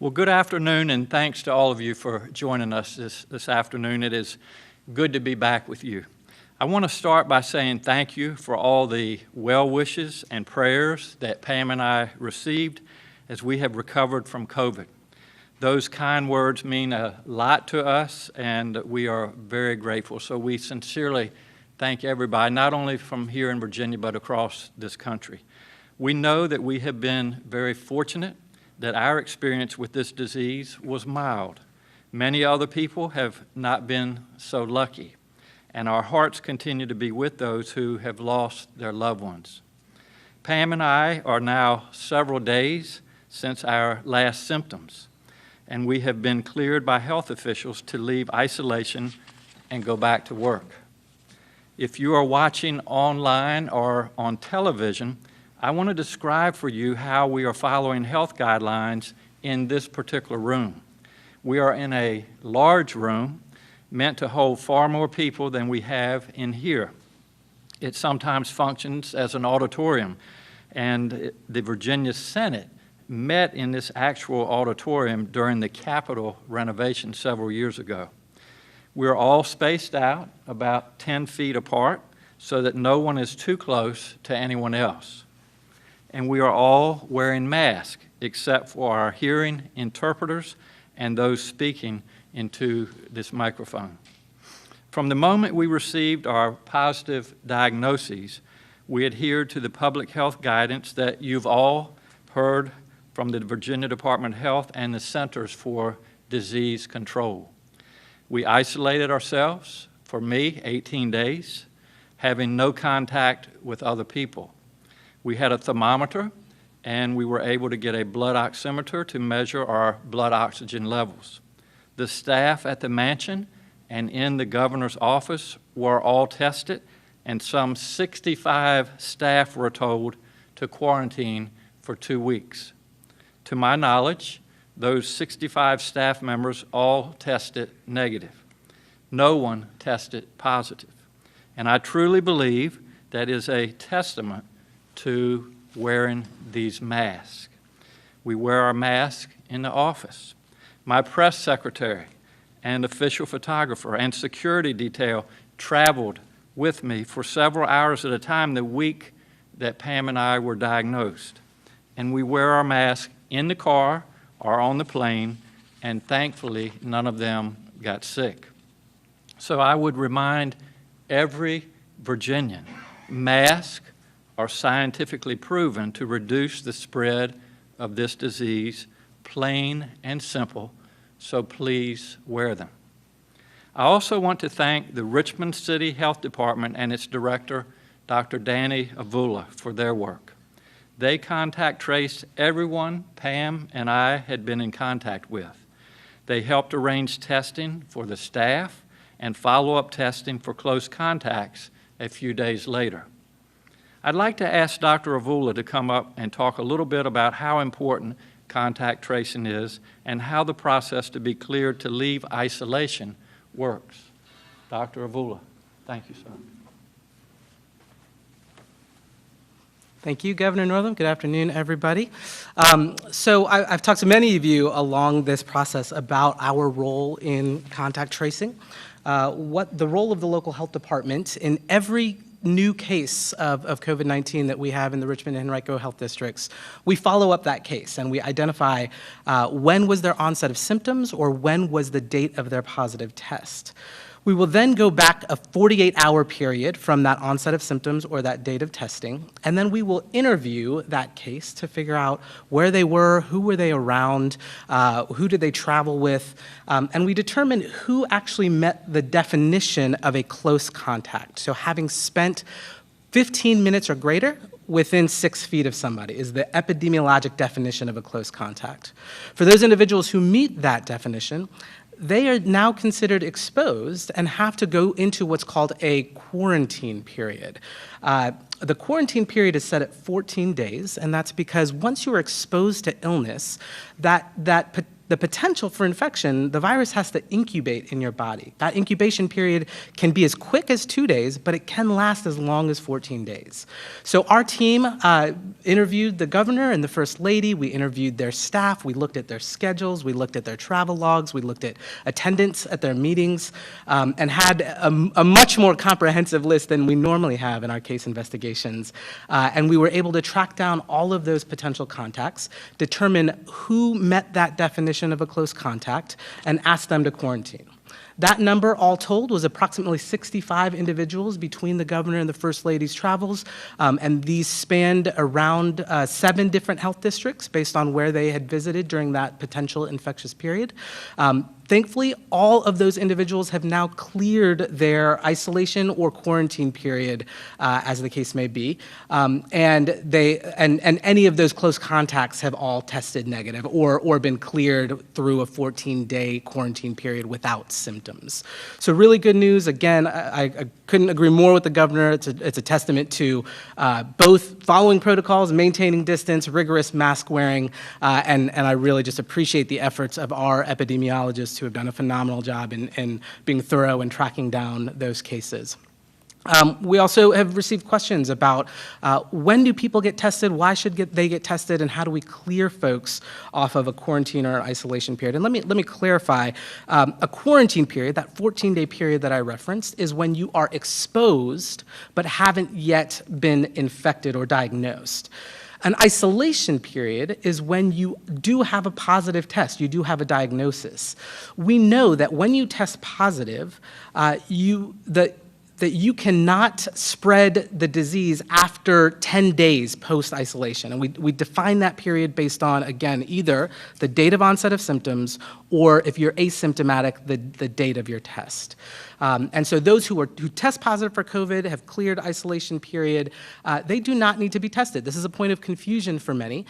Well, good afternoon, and thanks to all of you for joining us this afternoon. It is good to be back with you. I want to start by saying thank you for all the well wishes and prayers that Pam and I received as we have recovered from COVID. Those kind words mean a lot to us, and we are very grateful. So we sincerely thank everybody, not only from here in Virginia, but across this country. We know that we have been very fortunate that our experience with this disease was mild. Many other people have not been so lucky, and our hearts continue to be with those who have lost their loved ones. Pam and I are now several days since our last symptoms, and we have been cleared by health officials to leave isolation and go back to work. If you are watching online or on television, I want to describe for you how we are following health guidelines in this particular room. We are in a large room meant to hold far more people than we have in here. It sometimes functions as an auditorium, and the Virginia Senate met in this actual auditorium during the Capitol renovation several years ago. We're all spaced out about 10 feet apart so that no one is too close to anyone else. And we are all wearing masks except for our hearing interpreters and those speaking into this microphone. From the moment we received our positive diagnoses, we adhered to the public health guidance that you've all heard from the Virginia Department of Health and the Centers for Disease Control. We isolated ourselves, for me, 18 days, having no contact with other people. We had a thermometer, and we were able to get a blood oximeter to measure our blood oxygen levels. The staff at the mansion and in the governor's office were all tested, and some 65 staff were told to quarantine for 2 weeks. To my knowledge, those 65 staff members all tested negative. No one tested positive. And I truly believe that is a testament to wearing these masks. We wear our mask in the office. My press secretary and official photographer and security detail traveled with me for several hours at a time the week that Pam and I were diagnosed. And we wear our mask in the car or on the plane, and thankfully none of them got sick. So I would remind every Virginian, masks are scientifically proven to reduce the spread of this disease, plain and simple, so please wear them. I also want to thank the Richmond City Health Department and its director, Dr. Danny Avula, for their work. They contact traced everyone Pam and I had been in contact with. They helped arrange testing for the staff and follow-up testing for close contacts a few days later. I'd like to ask Dr. Avula to come up and talk a little bit about how important contact tracing is and how the process to be cleared to leave isolation works. Dr. Avula, thank you, sir. Thank you, Governor Northam. Good afternoon, everybody. So I've talked to many of you along this process about our role in contact tracing, what the role of the local health department in every new case of COVID-19 that we have in the Richmond and Henrico health districts. We follow up that case and we identify when was their onset of symptoms or when was the date of their positive test. We will then go back a 48-hour period from that onset of symptoms or that date of testing, and then we will interview that case to figure out where they were, who were they around, who did they travel with, and we determine who actually met the definition of a close contact. So having spent 15 minutes or greater within 6 feet of somebody is the epidemiologic definition of a close contact. For those individuals who meet that definition, they are now considered exposed and have to go into what's called a quarantine period. The quarantine period is set at 14 days, and that's because once you are exposed to illness, that the potential for infection, the virus has to incubate in your body. That incubation period can be as quick as 2 days, but it can last as long as 14 days. So our team interviewed the governor and the first lady. We interviewed their staff. We looked at their schedules. We looked at their travel logs. We looked at attendance at their meetings, and had a much more comprehensive list than we normally have in our case investigations. And we were able to track down all of those potential contacts, determine who met that definition of a close contact, and ask them to quarantine. That number, all told, was approximately 65 individuals between the governor and the first lady's travels, and these spanned around 7 different health districts based on where they had visited during that potential infectious period. Thankfully, all of those individuals have now cleared their isolation or quarantine period, as the case may be, and any of those close contacts have all tested negative or been cleared through a 14-day quarantine period without symptoms. So really good news. Again, I couldn't agree more with the governor. It's a testament to both following protocols, maintaining distance, rigorous mask wearing, and I really just appreciate the efforts of our epidemiologists who have done a phenomenal job in being thorough and tracking down those cases. We also have received questions about when do people get tested, why should they get tested, and how do we clear folks off of a quarantine or isolation period? And let me clarify, a quarantine period, that 14-day period that I referenced, is when you are exposed but haven't yet been infected or diagnosed. An isolation period is when you do have a positive test, you do have a diagnosis. We know that when you test positive, that you cannot spread the disease after 10 days post-isolation. And we define that period based on, again, either the date of onset of symptoms or, if you're asymptomatic, the date of your test. And so those who test positive for COVID, have cleared isolation period, they do not need to be tested. This is a point of confusion for many,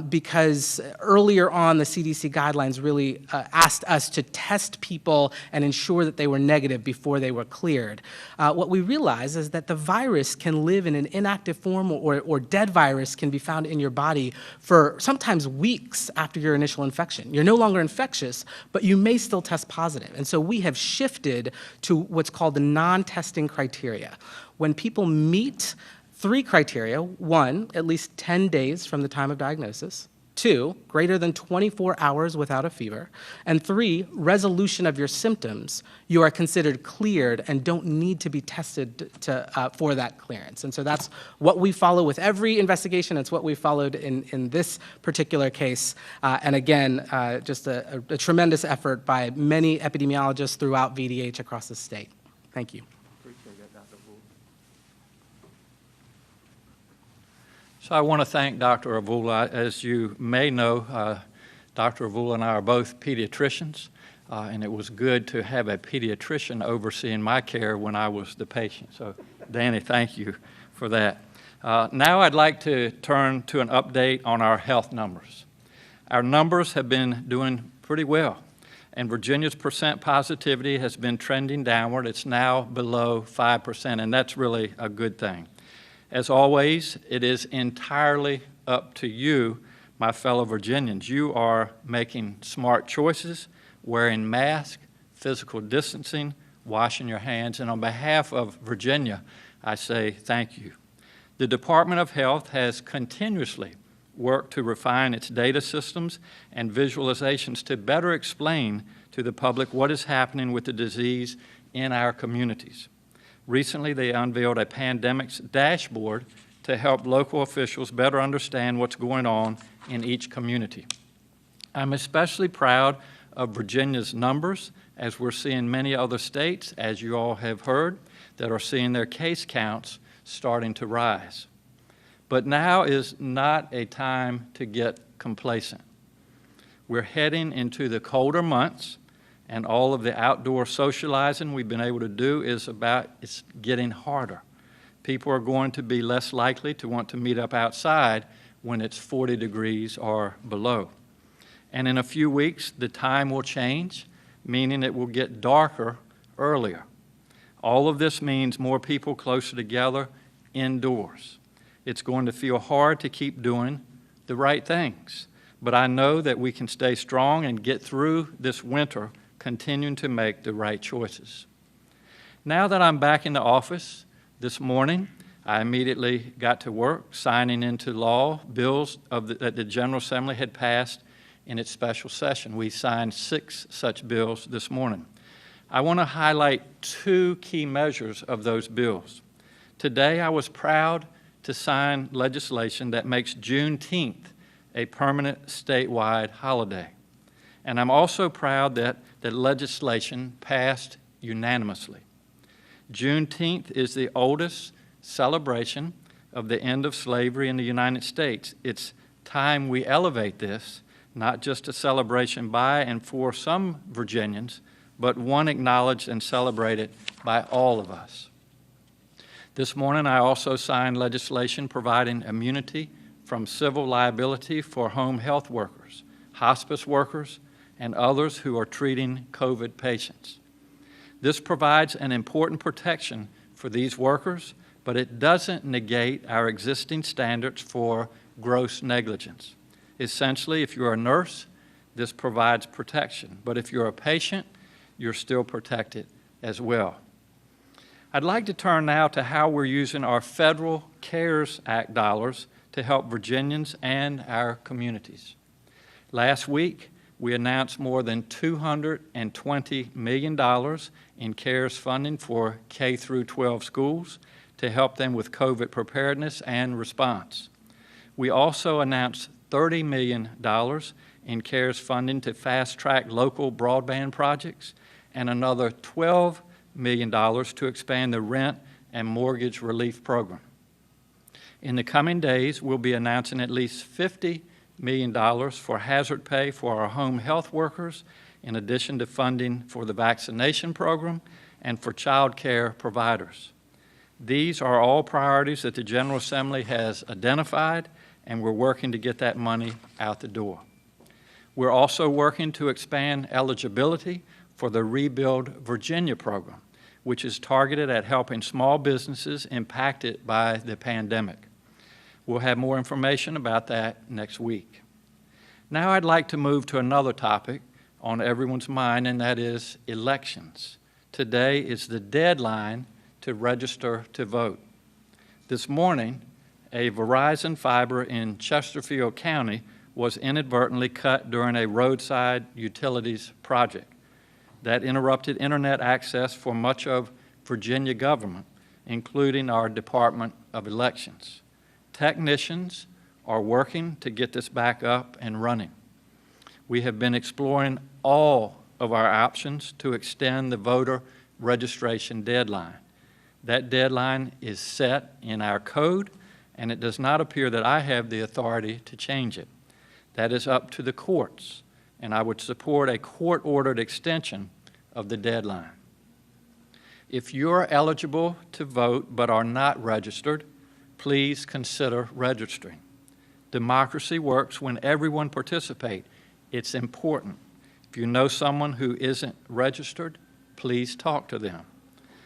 because earlier on the CDC guidelines really asked us to test people and ensure that they were negative before they were cleared. What we realize is that the virus can live in an inactive form, or dead virus can be found in your body for sometimes weeks after your initial infection. You're no longer infectious, but you may still test positive. And so we have shifted to what's called the non-testing criteria. When people meet 3 criteria: 1, at least 10 days from the time of diagnosis; 2, greater than 24 hours without a fever; and 3, resolution of your symptoms, you are considered cleared and don't need to be tested for that clearance. And so that's what we follow with every investigation. It's what we followed in this particular case. And again, just a tremendous effort by many epidemiologists throughout VDH across the state. Thank you. So I want to thank Dr. Avula. As you may know, Dr. Avula and I are both pediatricians, and it was good to have a pediatrician overseeing my care when I was the patient. So, Danny, thank you for that. Now I'd like to turn to an update on our health numbers. Our numbers have been doing pretty well, and Virginia's percent positivity has been trending downward. It's now below 5%, and that's really a good thing. As always, it is entirely up to you, my fellow Virginians. You are making smart choices, wearing masks, physical distancing, washing your hands, and on behalf of Virginia, I say thank you. The Department of Health has continuously worked to refine its data systems and visualizations to better explain to the public what is happening with the disease in our communities. Recently, they unveiled a pandemics dashboard to help local officials better understand what's going on in each community. I'm especially proud of Virginia's numbers, as we're seeing many other states, as you all have heard, that are seeing their case counts starting to rise. But now is not a time to get complacent. We're heading into the colder months, and all of the outdoor socializing we've been able to do it's getting harder. People are going to be less likely to want to meet up outside when it's 40 degrees or below. And in a few weeks, the time will change, meaning it will get darker earlier. All of this means more people closer together indoors. It's going to feel hard to keep doing the right things, but I know that we can stay strong and get through this winter, continuing to make the right choices. Now that I'm back in the office this morning, I immediately got to work signing into law bills that the General Assembly had passed in its special session. We signed 6 such bills this morning. I want to highlight 2 key measures of those bills. Today, I was proud to sign legislation that makes Juneteenth a permanent statewide holiday. And I'm also proud that the legislation passed unanimously. Juneteenth is the oldest celebration of the end of slavery in the United States. It's time we elevate this, not just a celebration by and for some Virginians, but one acknowledged and celebrated by all of us. This morning, I also signed legislation providing immunity from civil liability for home health workers, hospice workers, and others who are treating COVID patients. This provides an important protection for these workers, but it doesn't negate our existing standards for gross negligence. Essentially, if you're a nurse, this provides protection, but if you're a patient, you're still protected as well. I'd like to turn now to how we're using our federal CARES Act dollars to help Virginians and our communities. Last week, we announced more than $220 million in CARES funding for K through 12 schools to help them with COVID preparedness and response. We also announced $30 million in CARES funding to fast-track local broadband projects and another $12 million to expand the rent and mortgage relief program. In the coming days, we'll be announcing at least $50 million for hazard pay for our home health workers, in addition to funding for the vaccination program and for child care providers. These are all priorities that the General Assembly has identified, and we're working to get that money out the door. We're also working to expand eligibility for the Rebuild Virginia program, which is targeted at helping small businesses impacted by the pandemic. We'll have more information about that next week. Now I'd like to move to another topic on everyone's mind, and that is elections. Today is the deadline to register to vote. This morning, a Verizon fiber in Chesterfield County was inadvertently cut during a roadside utilities project that interrupted internet access for much of Virginia government, including our Department of Elections. Technicians are working to get this back up and running. We have been exploring all of our options to extend the voter registration deadline. That deadline is set in our code, and it does not appear that I have the authority to change it. That is up to the courts, and I would support a court-ordered extension of the deadline. If you're eligible to vote but are not registered, please consider registering. Democracy works when everyone participates. It's important. If you know someone who isn't registered, please talk to them.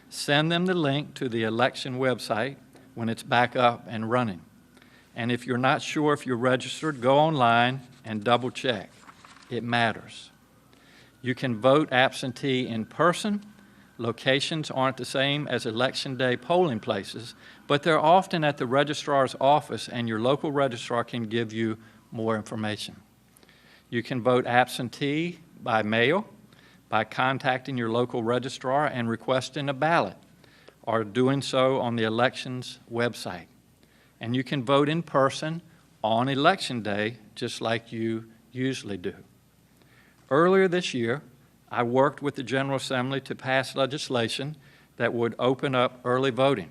Send them the link to the election website when it's back up and running. And if you're not sure if you're registered, go online and double check. It matters. You can vote absentee in person. Locations aren't the same as Election Day polling places, but they're often at the registrar's office, and your local registrar can give you more information. You can vote absentee by mail, by contacting your local registrar and requesting a ballot, or doing so on the elections website. And you can vote in person on Election Day, just like you usually do. Earlier this year, I worked with the General Assembly to pass legislation that would open up early voting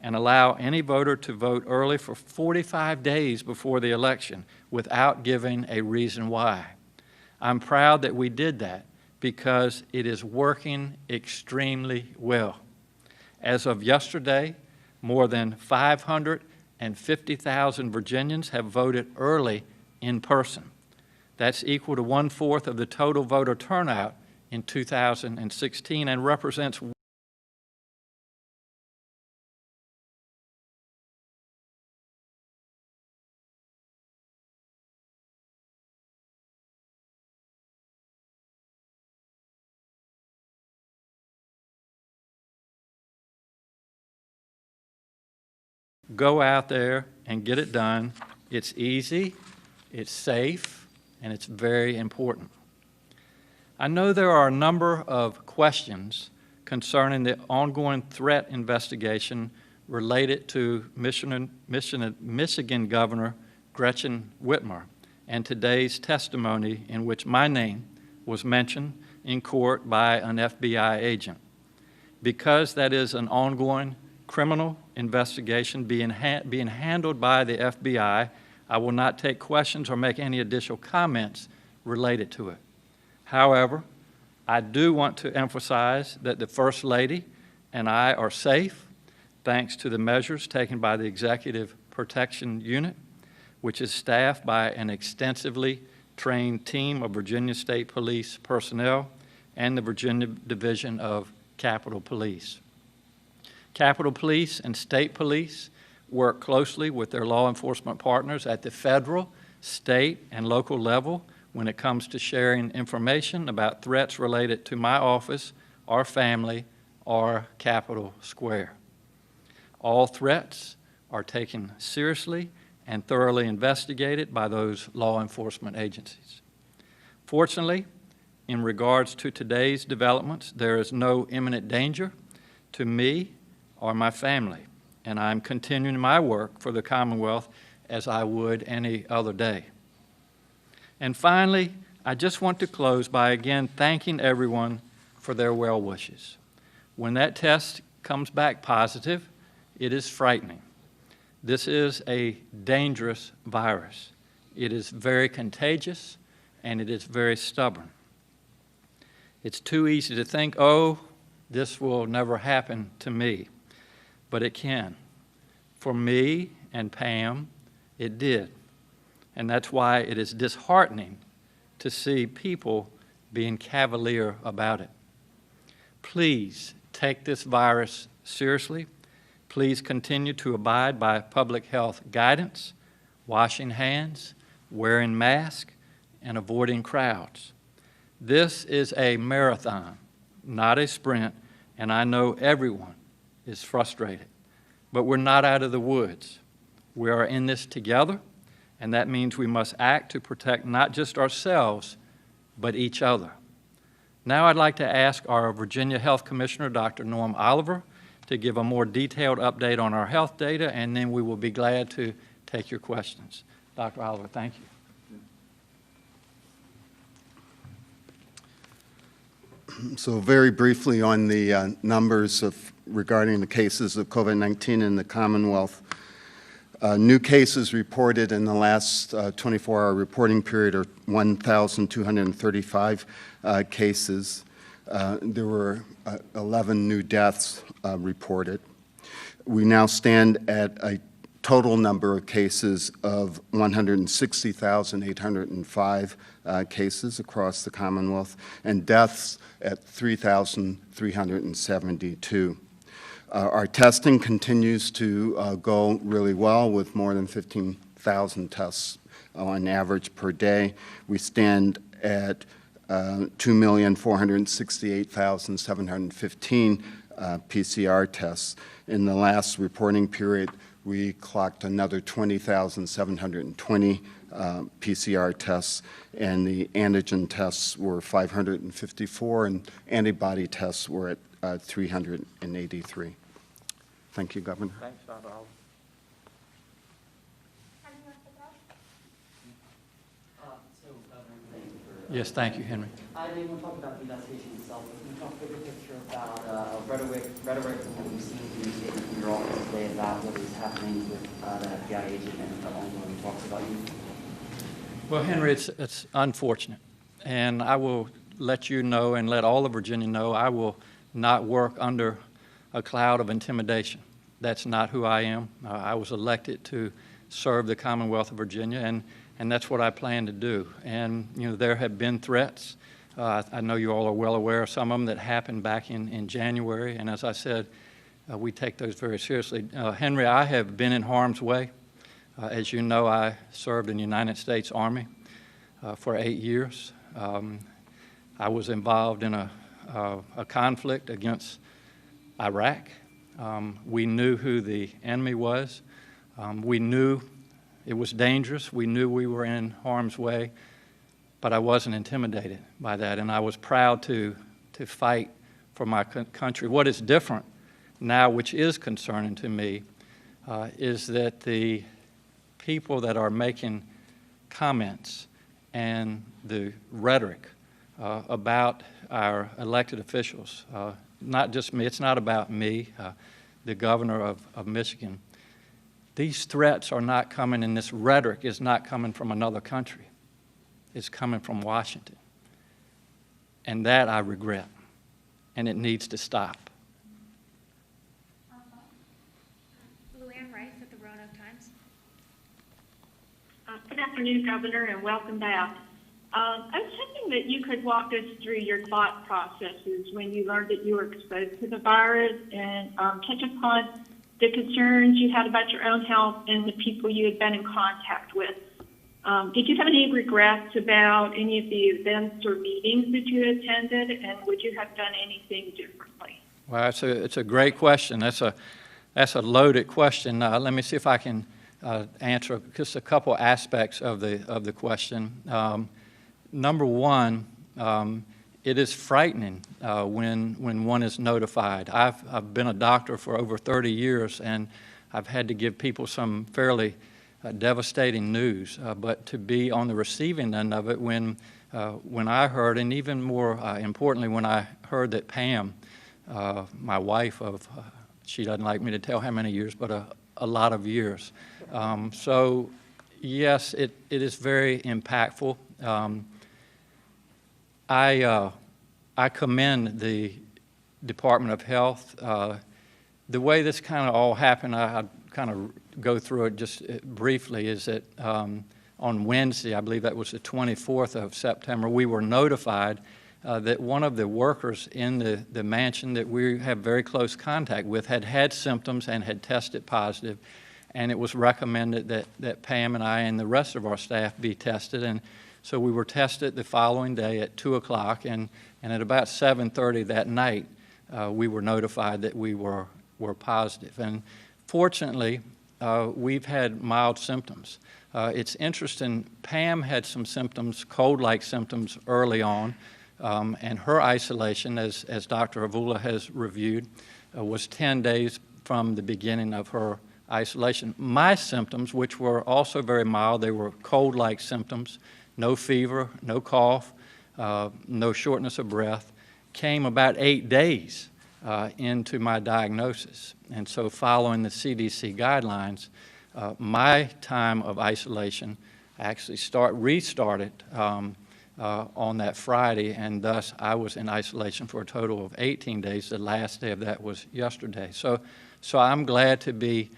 and allow any voter to vote early for 45 days before the election without giving a reason why. I'm proud that we did that because it is working extremely well. As of yesterday, more than 550,000 Virginians have voted early in person. That's equal to 1/4 of the total voter turnout in 2016 and represents Go out there and get it done. It's easy, it's safe, and it's very important. I know there are a number of questions concerning the ongoing threat investigation related to Michigan Governor Gretchen Whitmer and today's testimony in which my name was mentioned in court by an FBI agent. Because that is an ongoing criminal investigation being handled by the FBI, I will not take questions or make any additional comments related to it. However, I do want to emphasize that the First Lady and I are safe thanks to the measures taken by the Executive Protection Unit, which is staffed by an extensively trained team of Virginia State Police personnel and the Virginia Division of Capitol Police. Capitol Police and State Police work closely with their law enforcement partners at the federal, state, and local level when it comes to sharing information about threats related to my office, our family, or Capitol Square. All threats are taken seriously and thoroughly investigated by those law enforcement agencies. Fortunately, in regards to today's developments, there is no imminent danger to me or my family, and I'm continuing my work for the Commonwealth as I would any other day. And finally, I just want to close by again thanking everyone for their well wishes. When that test comes back positive, it is frightening. This is a dangerous virus. It is very contagious, and it is very stubborn. It's too easy to think, oh, this will never happen to me, but it can. For me and Pam, it did. And that's why it is disheartening to see people being cavalier about it. Please take this virus seriously. Please continue to abide by public health guidance, washing hands, wearing masks, and avoiding crowds. This is a marathon, not a sprint, and I know everyone is frustrated. But we're not out of the woods. We are in this together, and that means we must act to protect not just ourselves, but each other. Now I'd like to ask our Virginia Health Commissioner, Dr. Norm Oliver, to give a more detailed update on our health data, and then we will be glad to take your questions. Dr. Oliver, thank you. So very briefly on the numbers regarding the cases of COVID-19 in the Commonwealth. New cases reported in the last 24-hour reporting period are 1,235 cases. There were 11 new deaths reported. We now stand at a total number of cases of 160,805 cases across the Commonwealth, and deaths at 3,372. Our testing continues to go really well with more than 15,000 tests on average per day. We stand at 2,468,715 PCR tests. In the last reporting period, we clocked another 20,720 PCR tests, and the antigen tests were 554, and antibody tests were at 383. Thank you, Governor. Thanks, Dr. Oliver. Yes, thank you, Henry. I didn't want to talk about the investigation itself, but can you talk bigger picture about rhetoric from what we've seen from your statement from your office today about what is happening with the FBI agent and the ongoing talks about you? Well, Henry, it's unfortunate, and I will let you know and let all of Virginia know I will not work under a cloud of intimidation. That's not who I am. I was elected to serve the Commonwealth of Virginia, and that's what I plan to do. And, you know, there have been threats. I know you all are well aware of some of them that happened back in January, and as I said, we take those very seriously. Henry, I have been in harm's way. As you know, I served in the United States Army for 8 years. I was involved in a conflict against Iraq. We knew who the enemy was. We knew it was dangerous. We knew we were in harm's way, but I wasn't intimidated by that, and I was proud to fight for my country. What is different now, which is concerning to me, is that the people that are making comments and the rhetoric about our elected officials, not just me, it's not about me, the governor of Michigan. These threats are not coming, and this rhetoric is not coming from another country. It's coming from Washington. And that I regret, and it needs to stop. Luann Rice at the Roanoke Times. Good afternoon, Governor, and welcome back. I was hoping that you could walk us through your thought processes when you learned that you were exposed to the virus and touch upon the concerns you had about your own health and the people you had been in contact with. Did you have any regrets about any of the events or meetings that you attended, and would you have done anything differently? Well, it's a great question. That's a loaded question. Let me see if I can answer just a couple aspects of the question. Number one, it is frightening when one is notified. I've been a doctor for over 30 years, and I've had to give people some fairly devastating news. But to be on the receiving end of it when I heard, and even more importantly, when I heard that Pam, my wife of, she doesn't like me to tell how many years, but a lot of years. So yes, it is very impactful. I commend the Department of Health. The way this kind of all happened, I kind of go through it just briefly, is that on Wednesday, I believe that was the 24th of September, we were notified that one of the workers in the mansion that we have very close contact with had symptoms and had tested positive, and it was recommended that Pam and I and the rest of our staff be tested. And so we were tested the following day at 2 o'clock, and at about 7:30 that night, we were notified that we were positive. And fortunately, we've had mild symptoms. It's interesting, Pam had some symptoms, cold-like symptoms early on, and her isolation, as Dr. Avula has reviewed, was 10 days from the beginning of her isolation. My symptoms, which were also very mild, they were cold-like symptoms, no fever, no cough, no shortness of breath, came about 8 days into my diagnosis. And so following the CDC guidelines, my time of isolation actually restarted on that Friday, and thus I was in isolation for a total of 18 days. The last day of that was yesterday. So I'm glad to be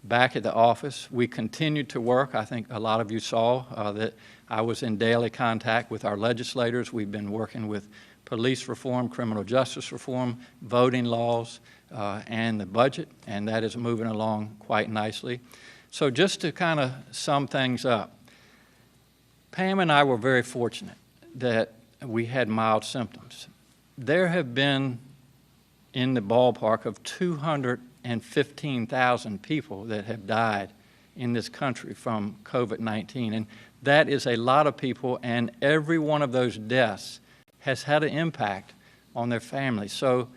back at the office. We continued to work. I think a lot of you saw that I was in daily contact with our legislators. We've been working with police reform, criminal justice reform, voting laws, and the budget, and that is moving along quite nicely. So just to kind of sum things up, Pam and I were very fortunate that we had mild symptoms. There have been in the ballpark of 215,000 people that have died in this country from COVID-19, and that is a lot of people, and every one of those deaths has had an impact on their families. So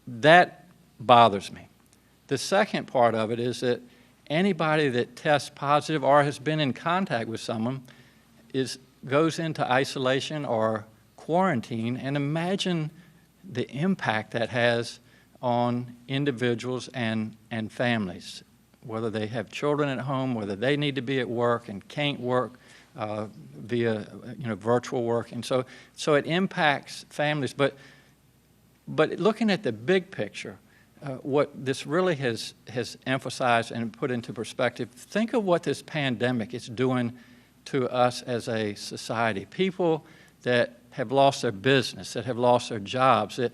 that bothers me. The second part of it is that anybody that tests positive or has been in contact with someone goes into isolation or quarantine, and imagine the impact that has on individuals and families, whether they have children at home, whether they need to be at work and can't work via virtual work. And so it impacts families. But looking at the big picture, what this really has emphasized and put into perspective, think of what this pandemic is doing to us as a society. People that have lost their business, that have lost their jobs, that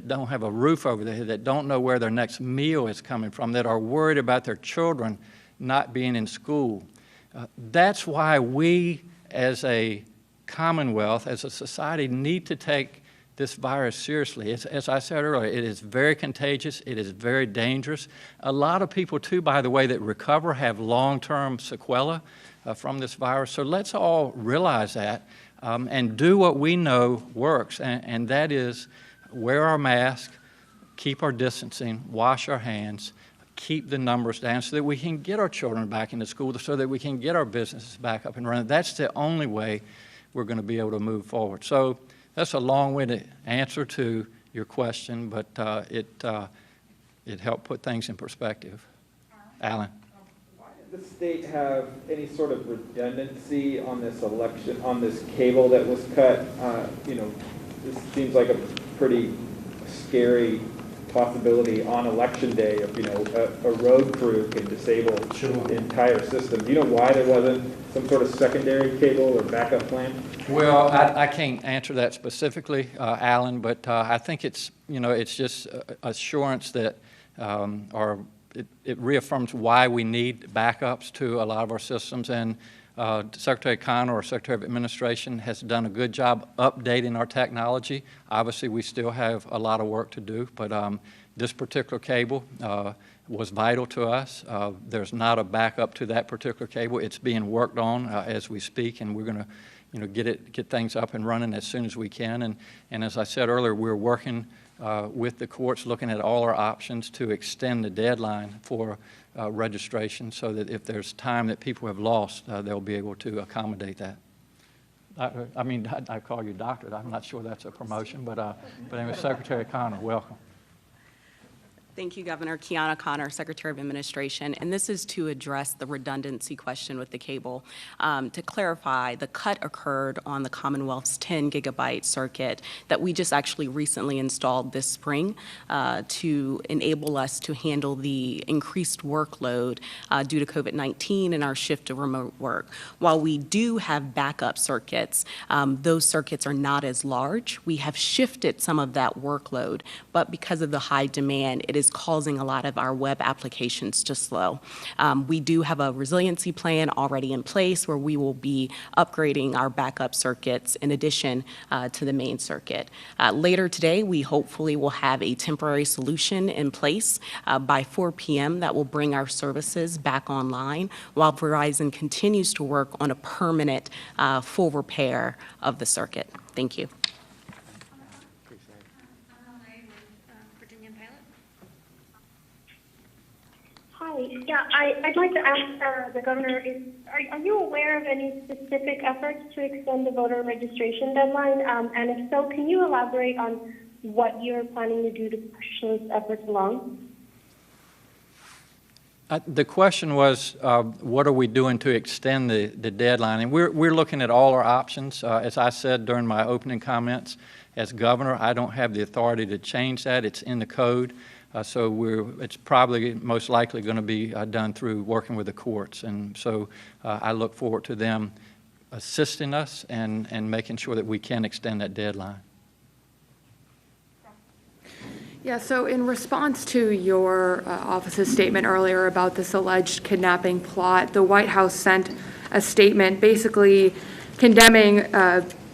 don't have a roof over their head, that don't know where their next meal is coming from, that are worried about their children not being in school. That's why we as a Commonwealth, as a society, need to take this virus seriously. As I said earlier, it is very contagious. It is very dangerous. A lot of people, too, by the way, that recover have long-term sequelae from this virus. So let's all realize that and do what we know works, and that is wear our mask, keep our distancing, wash our hands, keep the numbers down so that we can get our children back into school, so that we can get our businesses back up and running. That's the only way we're going to be able to move forward. So that's a long-winded answer to your question, but it helped put things in perspective. Alan. Why did the state have any sort of redundancy on this election, on this cable that was cut? This seems like a pretty scary possibility on election day of, a road crew can disable the entire system. Do you know why there wasn't some sort of secondary cable or backup plan? Well, I can't answer that specifically, Alan, but I think it's, it's just assurance that, it reaffirms why we need backups to a lot of our systems. And Secretary Connor, our Secretary of Administration, has done a good job updating our technology. Obviously, we still have a lot of work to do, but this particular cable was vital to us. There's not a backup to that particular cable. It's being worked on as we speak, and we're going to get things up and running as soon as we can. And as I said earlier, we're working with the courts, looking at all our options to extend the deadline for registration, so that if there's time that people have lost, they'll be able to accommodate that. I call you doctor. I'm not sure that's a promotion, but anyway, Secretary Connor, welcome. Thank you, Governor. Kiana Connor, Secretary of Administration. And this is to address the redundancy question with the cable. To clarify, the cut occurred on the Commonwealth's 10 gigabyte circuit that we just actually recently installed this spring to enable us to handle the increased workload due to COVID-19 and our shift to remote work. While we do have backup circuits, those circuits are not as large. We have shifted some of that workload, but because of the high demand, it is causing a lot of our web applications to slow. We do have a resiliency plan already in place where we will be upgrading our backup circuits in addition to the main circuit. Later today, we hopefully will have a temporary solution in place by 4 p.m. that will bring our services back online, while Verizon continues to work on a permanent full repair of the circuit. Thank you. Hi. Yeah, I'd like to ask the governor, are you aware of any specific efforts to extend the voter registration deadline? And if so, can you elaborate on what you're planning to do to push those efforts along? The question was, what are we doing to extend the deadline? And we're looking at all our options. As I said during my opening comments, as governor, I don't have the authority to change that. It's in the code. So it's probably most likely going to be done through working with the courts. And so I look forward to them assisting us and making sure that we can extend that deadline. Yeah, so in response to your office's statement earlier about this alleged kidnapping plot, the White House sent a statement basically condemning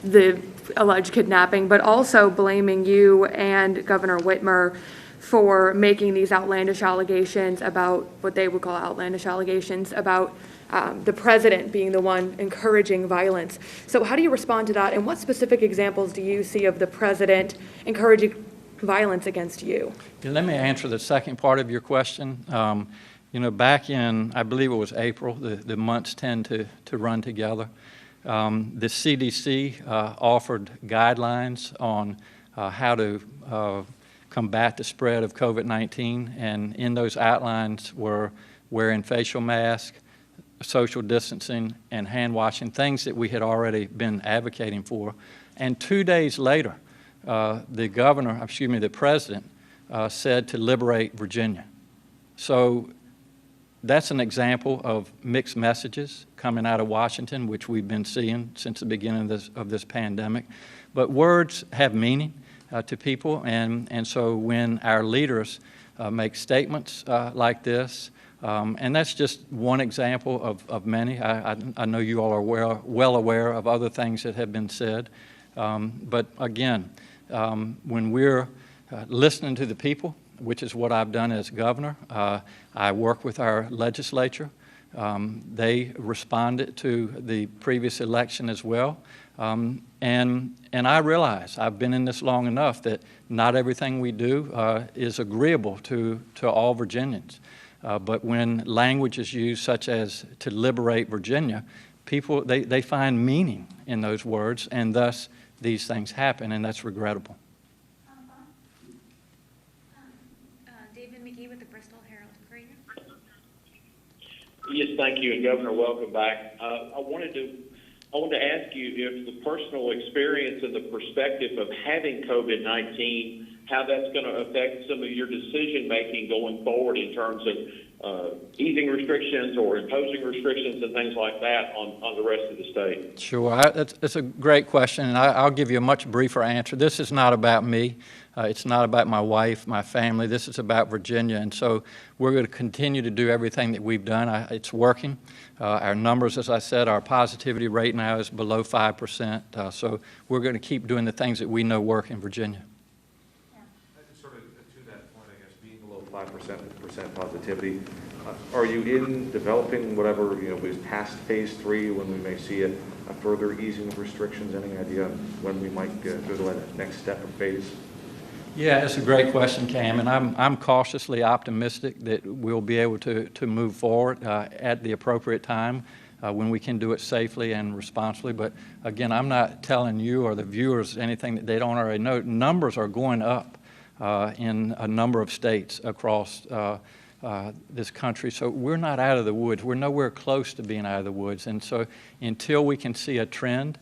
the alleged kidnapping, but also blaming you and Governor Whitmer for making these outlandish allegations about what they would call outlandish allegations about the president being the one encouraging violence. So how do you respond to that, and what specific examples do you see of the president encouraging violence against you? Let me answer the second part of your question. Back in, I believe it was April, the months tend to run together. The CDC offered guidelines on how to combat the spread of COVID-19, and in those outlines were wearing facial masks, social distancing, and hand washing, things that we had already been advocating for. And 2 days later, the president said to liberate Virginia. So that's an example of mixed messages coming out of Washington, which we've been seeing since the beginning of this pandemic. But words have meaning to people, and so when our leaders make statements like this, and that's just one example of many. I know you all are well aware of other things that have been said, but again, when we're listening to the people, which is what I've done as governor. I work with our legislature. They responded to the previous election as well. And I realize I've been in this long enough that not everything we do is agreeable to all Virginians. But when language is used such as to liberate Virginia, people, they find meaning in those words, and thus these things happen, and that's regrettable. David McGee with the Bristol Herald-Courier. Yes, thank you, and Governor, welcome back. I wanted to ask you if the personal experience and the perspective of having COVID-19, how that's going to affect some of your decision-making going forward in terms of easing restrictions or imposing restrictions and things like that on the rest of the state. Sure. That's a great question, and I'll give you a much briefer answer. This is not about me. It's not about my wife, my family. This is about Virginia, and so we're going to continue to do everything that we've done. It's working. Our numbers, as I said, our positivity rate now is below 5%, so we're going to keep doing the things that we know work in Virginia. Sort of to that point, I guess, being below 5% positivity, are you in developing whatever, is past phase 3 when we may see a further easing of restrictions? Any idea when we might go to that next step of phase? Yeah, it's a great question, Cam, and I'm cautiously optimistic that we'll be able to move forward at the appropriate time when we can do it safely and responsibly. But again, I'm not telling you or the viewers anything that they don't already know. Numbers are going up in a number of states across this country, so we're not out of the woods. We're nowhere close to being out of the woods, and so until we can see a trend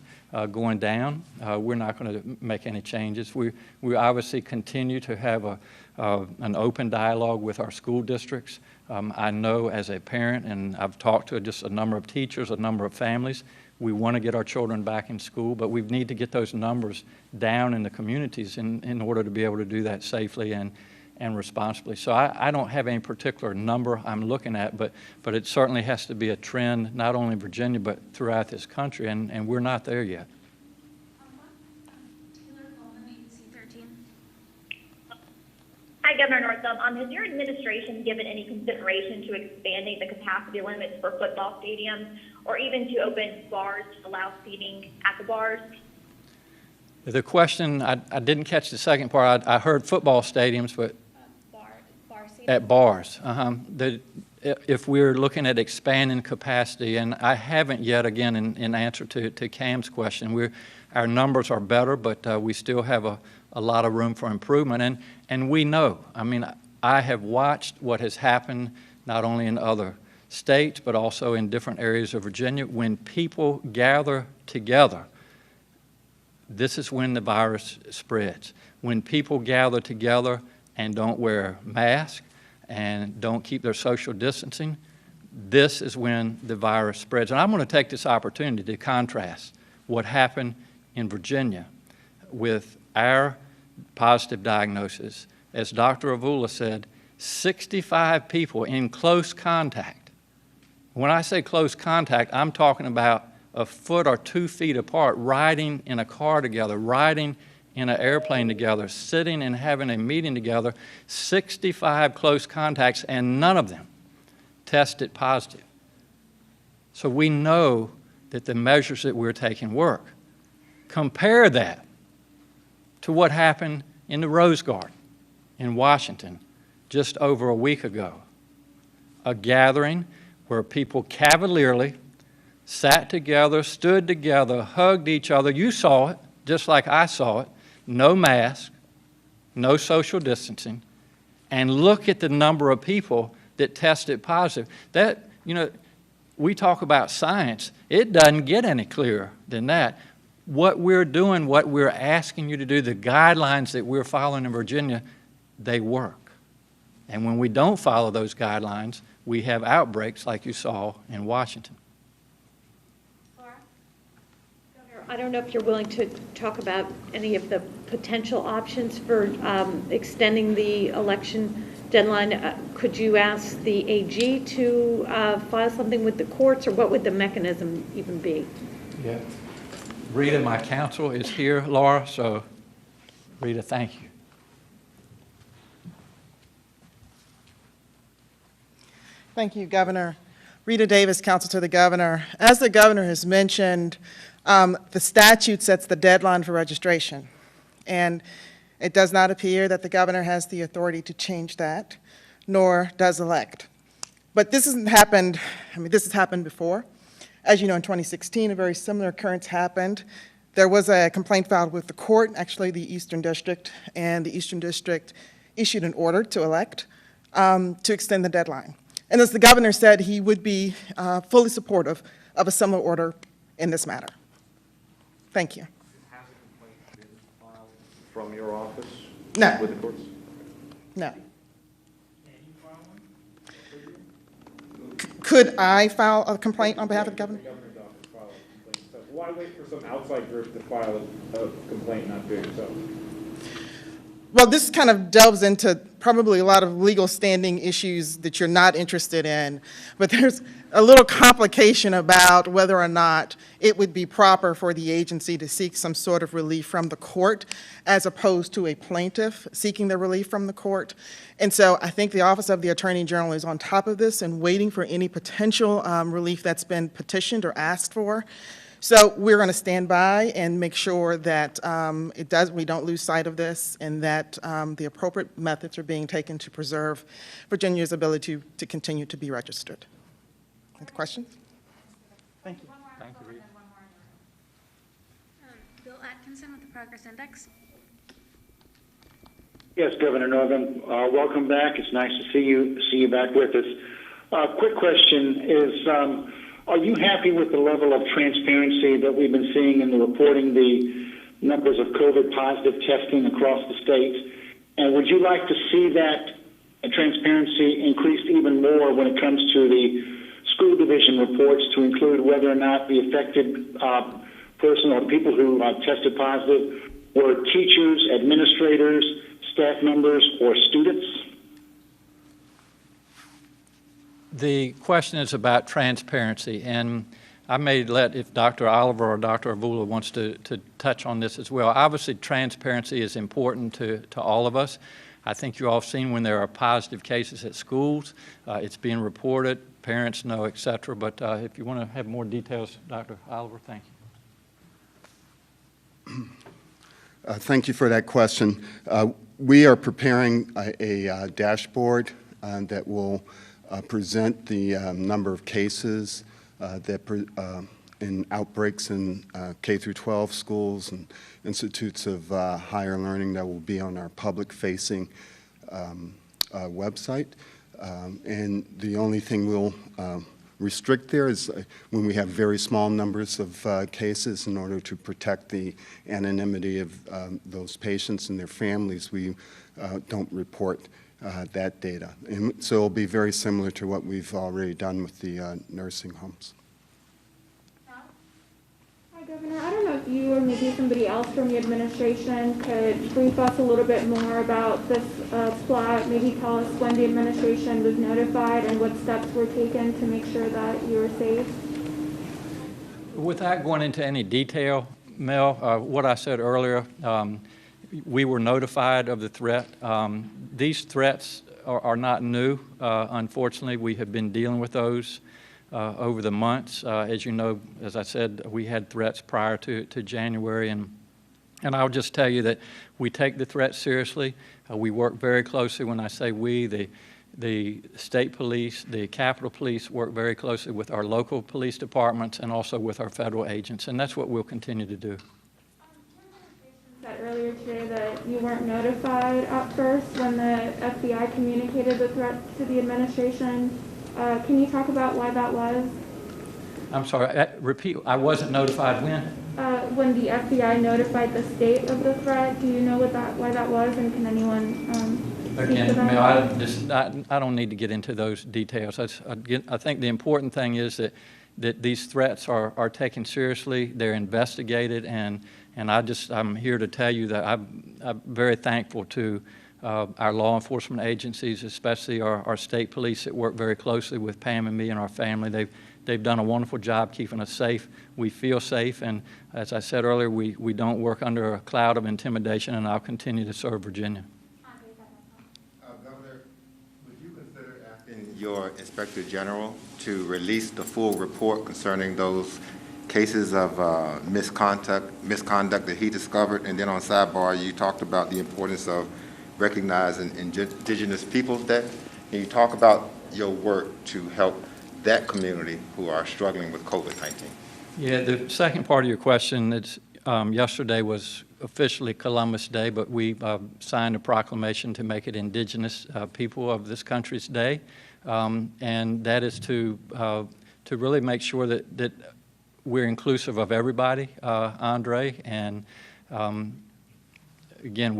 going down, we're not going to make any changes. We obviously continue to have an open dialogue with our school districts. I know as a parent, and I've talked to just a number of teachers, a number of families, we want to get our children back in school, but we need to get those numbers down in the communities in order to be able to do that safely and responsibly. So I don't have any particular number I'm looking at, but it certainly has to be a trend, not only in Virginia, but throughout this country, and we're not there yet. Hi, Governor Northam. Has your administration given any consideration to expanding the capacity limits for football stadiums, or even to open bars to allow seating at the bars? The question, I didn't catch the second part. I heard football stadiums, but Bar seating. at bars. If we're looking at expanding capacity, and I haven't yet, again, in answer to Cam's question, our numbers are better, but we still have a lot of room for improvement. And we know, I have watched what has happened not only in other states, but also in different areas of Virginia. When people gather together, this is when the virus spreads. When people gather together and don't wear masks and don't keep their social distancing, this is when the virus spreads. And I'm going to take this opportunity to contrast what happened in Virginia with our positive diagnosis. As Dr. Avula said, 65 people in close contact. When I say close contact, I'm talking about a foot or 2 feet apart, riding in a car together, riding in an airplane together, sitting and having a meeting together, 65 close contacts, and none of them tested positive. So we know that the measures that we're taking work. Compare that to what happened in the Rose Garden in Washington just over a week ago. A gathering where people cavalierly sat together, stood together, hugged each other. You saw it, just like I saw it. No mask, no social distancing, and look at the number of people that tested positive. That, we talk about science. It doesn't get any clearer than that. What we're doing, what we're asking you to do, the guidelines that we're following in Virginia, they work. And when we don't follow those guidelines, we have outbreaks like you saw in Washington. I don't know if you're willing to talk about any of the potential options for extending the election deadline. Could you ask the AG to file something with the courts, or what would the mechanism even be? Yeah. Rita, my counsel, is here, Laura, so Rita, thank you. Thank you, Governor. Rita Davis, Counsel to the Governor. As the Governor has mentioned, the statute sets the deadline for registration, and it does not appear that the Governor has the authority to change that, nor does elect. But this hasn't happened, this has happened before. As you know, in 2016, a very similar occurrence happened. There was a complaint filed with the court, actually the Eastern District, and the Eastern District issued an order to elect to extend the deadline. And as the Governor said, he would be fully supportive of a similar order in this matter. Thank you. Has a complaint been filed from your office? No. With the courts? No. Could I file a complaint on behalf of the Governor? The Governor's office file a complaint. So why wait for some outside group to file a complaint, not do it yourself? Well, this kind of delves into probably a lot of legal standing issues that you're not interested in, but there's a little complication about whether or not it would be proper for the agency to seek some sort of relief from the court as opposed to a plaintiff seeking the relief from the court. And so I think the Office of the Attorney General is on top of this and waiting for any potential relief that's been petitioned or asked for. So we're going to stand by and make sure that we don't lose sight of this and that the appropriate methods are being taken to preserve Virginia's ability to continue to be registered. Any questions? Thank you. Thank you, Rita. Bill Atkinson with the Progress Index. Yes, Governor Northam, welcome back. It's nice to see you back with us. Quick question is, are you happy with the level of transparency that we've been seeing in the reporting the numbers of COVID positive testing across the state? And would you like to see that transparency increased even more when it comes to the school division reports to include whether or not the affected person or people who tested positive were teachers, administrators, staff members, or students? The question is about transparency, and I may let, if Dr. Oliver or Dr. Avula wants to touch on this as well. Obviously, transparency is important to all of us. I think you all have seen when there are positive cases at schools, it's being reported, parents know, et cetera. But if you want to have more details, Dr. Oliver, thank you. Thank you for that question. We are preparing a dashboard that will present the number of cases in outbreaks in K through 12 schools and institutes of higher learning that will be on our public-facing website. And the only thing we'll restrict there is when we have very small numbers of cases, in order to protect the anonymity of those patients and their families, we don't report that data. And so it'll be very similar to what we've already done with the nursing homes. Hi, Governor. I don't know if you or maybe somebody else from the administration could brief us a little bit more about this plot. Maybe tell us when the administration was notified and what steps were taken to make sure that you were safe. Without going into any detail, Mel, what I said earlier, we were notified of the threat. These threats are not new. Unfortunately, we have been dealing with those over the months. As you know, as I said, we had threats prior to January, and I'll just tell you that we take the threat seriously. We work very closely. When I say we, the state police, the Capitol Police work very closely with our local police departments and also with our federal agents, and that's what we'll continue to do. Said earlier today that you weren't notified at first when the FBI communicated the threat to the administration. Can you talk about why that was? I'm sorry, repeat, I wasn't notified when? When the FBI notified the state of the threat. Do you know why that was, and can anyone speak to that? Mel, I don't need to get into those details. I think the important thing is that these threats are taken seriously, they're investigated, and I'm here to tell you that I'm very thankful to our law enforcement agencies, especially our state police that work very closely with Pam and me and our family. they've done a wonderful job keeping us safe. We feel safe, and as I said earlier, we don't work under a cloud of intimidation, and I'll continue to serve Virginia. Governor, would you consider asking your Inspector General to release the full report concerning those cases of misconduct that he discovered? And then on sidebar, you talked about the importance of recognizing Indigenous Peoples Day. Can you talk about your work to help that community who are struggling with COVID-19? Yeah, the second part of your question, it's, yesterday was officially Columbus Day, but we signed a proclamation to make it Indigenous people of this country's day, and that is to really make sure that we're inclusive of everybody, Andre, and again,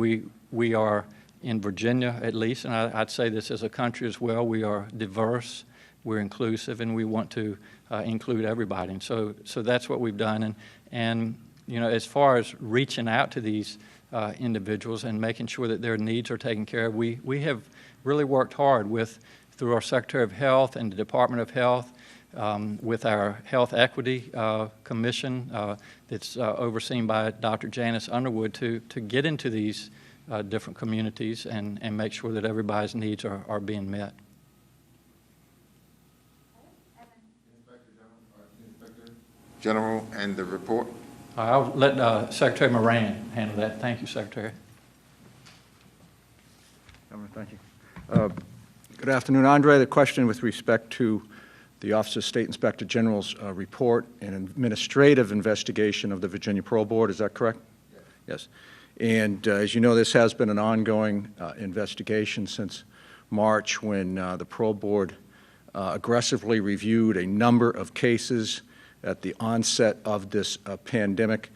we are in Virginia at least, and I'd say this as a country as well, we are diverse, we're inclusive, and we want to include everybody. And so that's what we've done. And you know, as far as reaching out to these individuals and making sure that their needs are taken care of, we have really worked hard through our Secretary of Health and the Department of Health, with our Health Equity Commission that's overseen by Dr. Janice Underwood to get into these different communities and make sure that everybody's needs are being met. General and the report? I'll let Secretary Moran handle that. Thank you, Secretary. Governor, thank you. Good afternoon, Andre. The question with respect to the Office of State Inspector General's report and administrative investigation of the Virginia Parole Board, is that correct? Yes. And as you know, this has been an ongoing investigation since March, when the Parole Board aggressively reviewed a number of cases at the onset of this pandemic.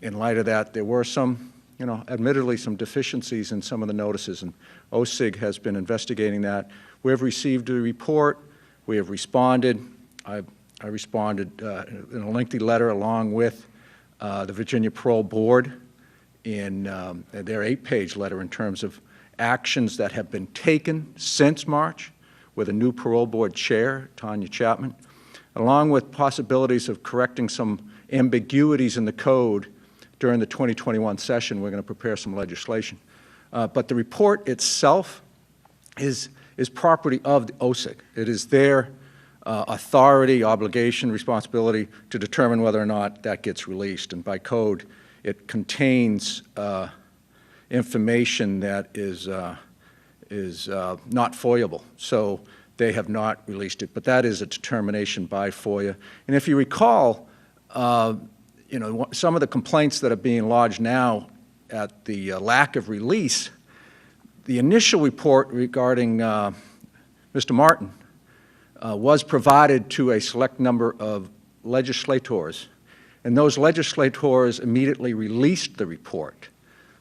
In light of that, there were some, admittedly some deficiencies in some of the notices, and OSIG has been investigating that. We have received a report. We have responded. I responded in a lengthy letter along with the Virginia Parole Board in their 8-page letter in terms of actions that have been taken since March with a new Parole Board chair, Tanya Chapman, along with possibilities of correcting some ambiguities in the code. During the 2021 session, we're going to prepare some legislation. But the report itself is property of the OSIG. It is their authority, obligation, responsibility to determine whether or not that gets released. And by code, it contains information that is not FOIAble. So they have not released it, but that is a determination by FOIA. And if you recall, some of the complaints that are being lodged now at the lack of release, the initial report regarding Mr. Martin was provided to a select number of legislators, and those legislators immediately released the report.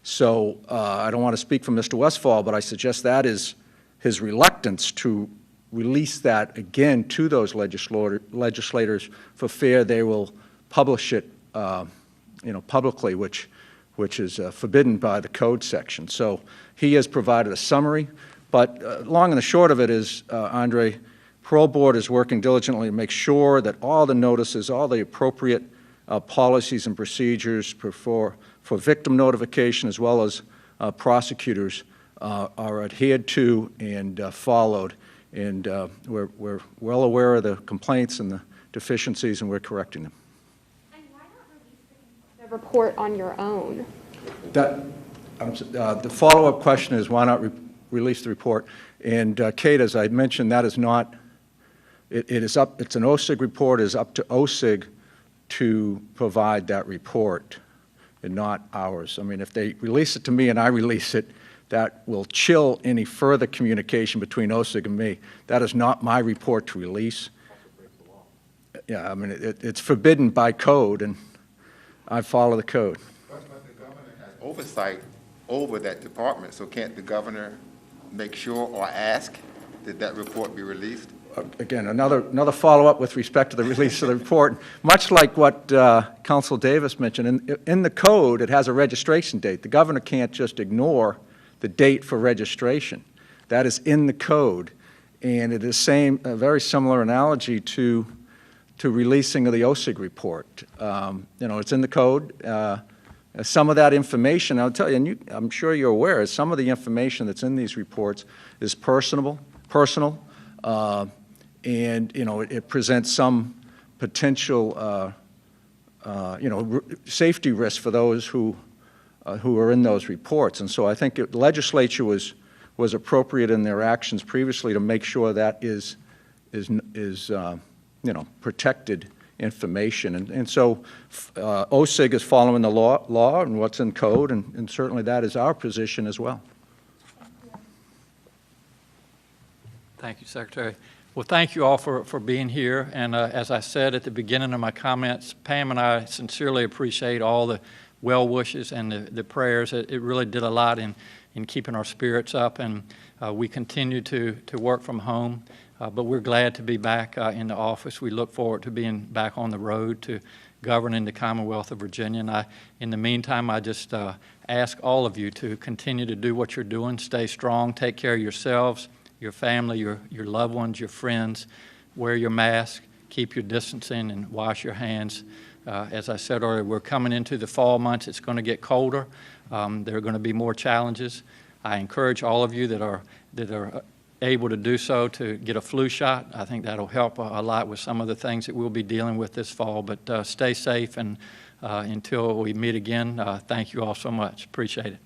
So I don't want to speak for Mr. Westfall, but I suggest that is his reluctance to release that again to those legislators for fear they will publish it publicly, which is forbidden by the code section. So he has provided a summary, but long and the short of it is, Andre, Parole Board is working diligently to make sure that all the notices, all the appropriate policies and procedures for victim notification as well as prosecutors are adhered to and followed. And we're well aware of the complaints and the deficiencies, and we're correcting them. And why not release the report on your own? The follow-up question is why not release the report? And Kate, as I mentioned, that is not. It's an OSIG report. It is up to OSIG to provide that report, and not ours. I mean, if they release it to me and I release it, that will chill any further communication between OSIG and me. That is not my report to release. Yeah, I mean, it's forbidden by code, and I follow the code. But the governor has oversight over that department, so can't the governor make sure or ask that that report be released? Again, another follow-up with respect to the release of the report. Much like what Council Davis mentioned, in the code, it has a registration date. The governor can't just ignore the date for registration. That is in the code, and it is a very similar analogy to to releasing of the OSIG report. It's in the code. Some of that information, I'll tell you, and I'm sure you're aware, some of the information that's in these reports is personal, and it presents some potential, safety risks for those who are in those reports. And so I think the legislature was appropriate in their actions previously to make sure that is protected information. And so OSIG is following the law and what's in code, and certainly that is our position as well. Thank you, Secretary. Well, thank you all for being here. And as I said at the beginning of my comments, Pam and I sincerely appreciate all the well wishes and the prayers. It really did a lot in keeping our spirits up, and we continue to work from home. But we're glad to be back in the office. We look forward to being back on the road to governing the Commonwealth of Virginia. And in the meantime, I just ask all of you to continue to do what you're doing. Stay strong. Take care of yourselves, your family, your loved ones, your friends. Wear your mask. Keep your distancing and wash your hands. As I said earlier, we're coming into the fall months. It's going to get colder. There are going to be more challenges. I encourage all of you that are able to do so to get a flu shot. I think that'll help a lot with some of the things that we'll be dealing with this fall. But stay safe, and until we meet again, thank you all so much. Appreciate it.